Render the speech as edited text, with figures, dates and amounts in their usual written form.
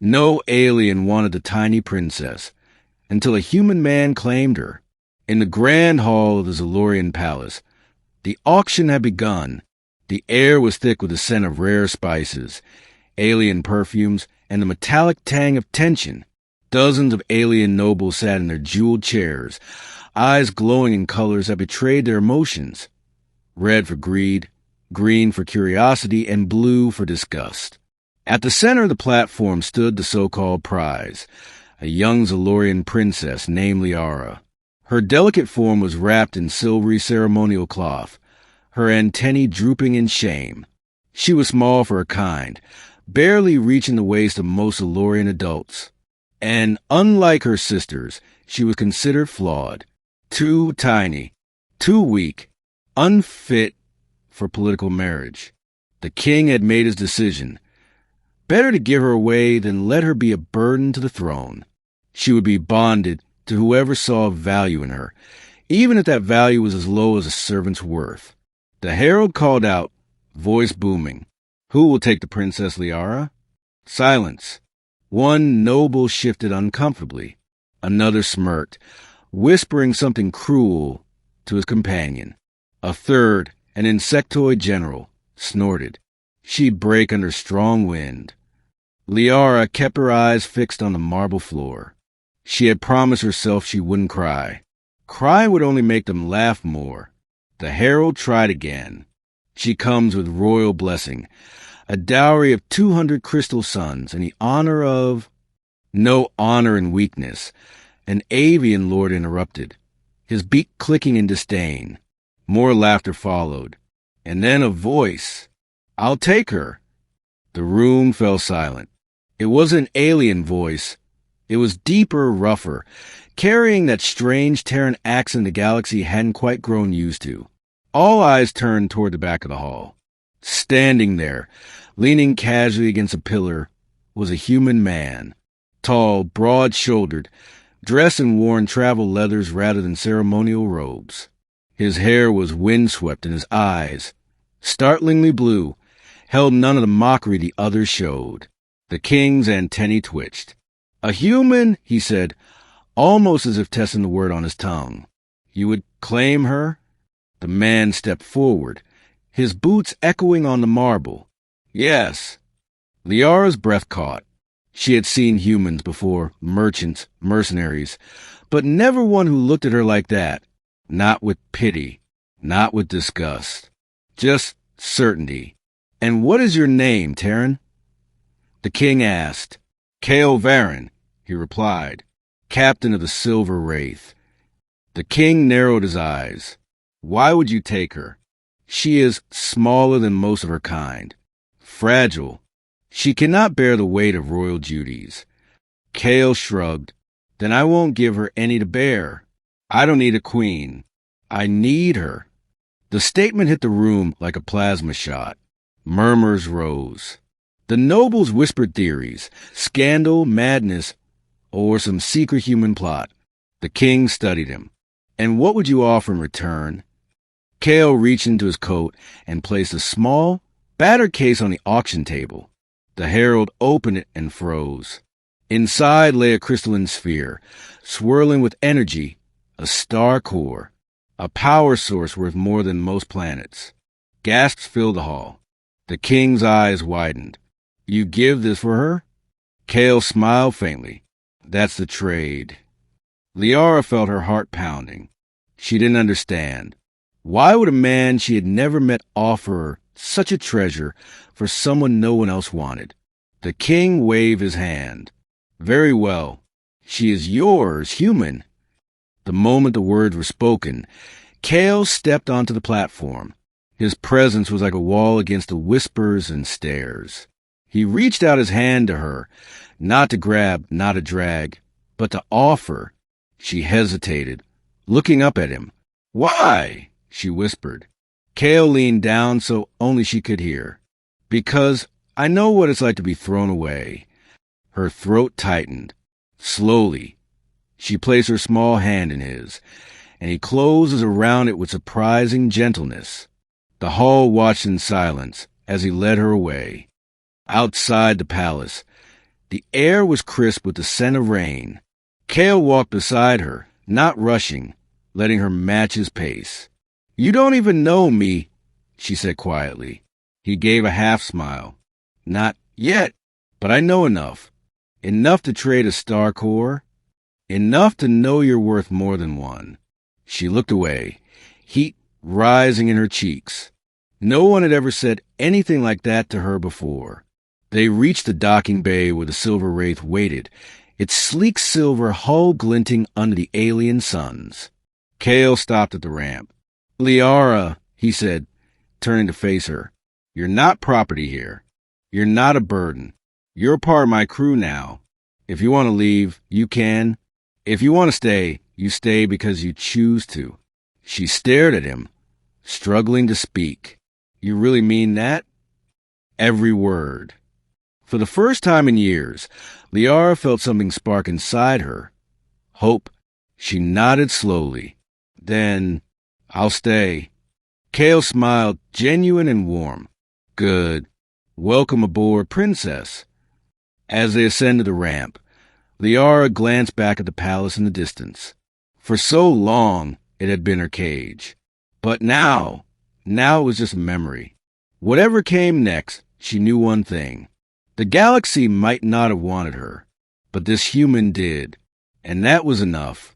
No alien wanted the tiny princess, until a human man claimed her. In the grand hall of the Zalorian palace, the auction had begun. The air was thick with the scent of rare spices, alien perfumes, and the metallic tang of tension. Dozens of alien nobles sat in their jeweled chairs, eyes glowing in colors that betrayed their emotions. Red for greed, green for curiosity, and blue for disgust. At the center of the platform stood the so-called prize, a young Zalorian princess named Liara. Her delicate form was wrapped in silvery ceremonial cloth, her antennae drooping in shame. She was small for her kind, barely reaching the waist of most Zalorian adults. And unlike her sisters, she was considered flawed, too tiny, too weak, unfit for political marriage. The king had made his decision. Better to give her away than let her be a burden to the throne. She would be bonded to whoever saw value in her, even if that value was as low as a servant's worth. The herald called out, voice booming, "Who will take the Princess Liara?" Silence. One noble shifted uncomfortably. Another smirked, whispering something cruel to his companion. A third, an insectoid general, snorted. She'd break under strong wind. Liara kept her eyes fixed on the marble floor. She had promised herself she wouldn't cry. Crying would only make them laugh more. The herald tried again. She comes with royal blessing, a dowry of 200 crystal suns, and the honor of... No honor in weakness. An avian lord interrupted, his beak clicking in disdain. More laughter followed. And then a voice. "I'll take her." The room fell silent. It wasn't an alien voice. It was deeper, rougher, carrying that strange Terran accent the galaxy hadn't quite grown used to. All eyes turned toward the back of the hall. Standing there, leaning casually against a pillar, was a human man. Tall, broad-shouldered, dressed in worn travel leathers rather than ceremonial robes. His hair was windswept, and his eyes, startlingly blue, held none of the mockery the others showed. The king's antennae twitched. "A human," he said, almost as if testing the word on his tongue. "You would claim her?" The man stepped forward, his boots echoing on the marble. "Yes." Liara's breath caught. She had seen humans before, merchants, mercenaries, but never one who looked at her like that. Not with pity, not with disgust. Just certainty. "And what is your name, Terran?" The king asked. "Kale Varen," he replied, captain of the Silver Wraith. The king narrowed his eyes. "Why would you take her?" "She is smaller than most of her kind. Fragile. She cannot bear the weight of royal duties." Kale shrugged. "Then I won't give her any to bear. I don't need a queen. I need her." The statement hit the room like a plasma shot. Murmurs rose. The nobles whispered theories, scandal, madness, or some secret human plot. The king studied him. "And what would you offer in return?" Kale reached into his coat and placed a small, battered case on the auction table. The herald opened it and froze. Inside lay a crystalline sphere, swirling with energy, a star core, a power source worth more than most planets. Gasps filled the hall. The king's eyes widened. "You give this for her?" Kale smiled faintly. "That's the trade." Liara felt her heart pounding. She didn't understand. Why would a man she had never met offer her such a treasure for someone no one else wanted? The king waved his hand. "Very well. She is yours, human." The moment the words were spoken, Kale stepped onto the platform. His presence was like a wall against the whispers and stares. He reached out his hand to her, not to grab, not to drag, but to offer. She hesitated, looking up at him. "Why?" she whispered. Kale leaned down so only she could hear. "Because I know what it's like to be thrown away." Her throat tightened. Slowly, she placed her small hand in his, and he closed around it with surprising gentleness. The hall watched in silence as he led her away. Outside the palace, The air was crisp with the scent of rain. Kale walked beside her, not rushing, letting her match his pace. "You don't even know me," she said quietly. He gave a half-smile. "Not yet, but I know enough. Enough to trade a star core. Enough to know you're worth more than one." She looked away, heat rising in her cheeks. No one had ever said anything like that to her before. They reached the docking bay where the silver wraith waited, its sleek silver hull glinting under the alien suns. Kale stopped at the ramp. "Liara," he said, turning to face her, "you're not property here. You're not a burden. You're part of my crew now. If you want to leave, you can. If you want to stay, you stay because you choose to." She stared at him, struggling to speak. "You really mean that?" Every word. For the first time in years, Liara felt something spark inside her. Hope. She nodded slowly. Then, "I'll stay." Kale smiled, genuine and warm. "Good. Welcome aboard, Princess." As they ascended the ramp, Liara glanced back at the palace in the distance. For so long, it had been her cage. But now it was just a memory. Whatever came next, she knew one thing. The galaxy might not have wanted her, but this human did, and that was enough.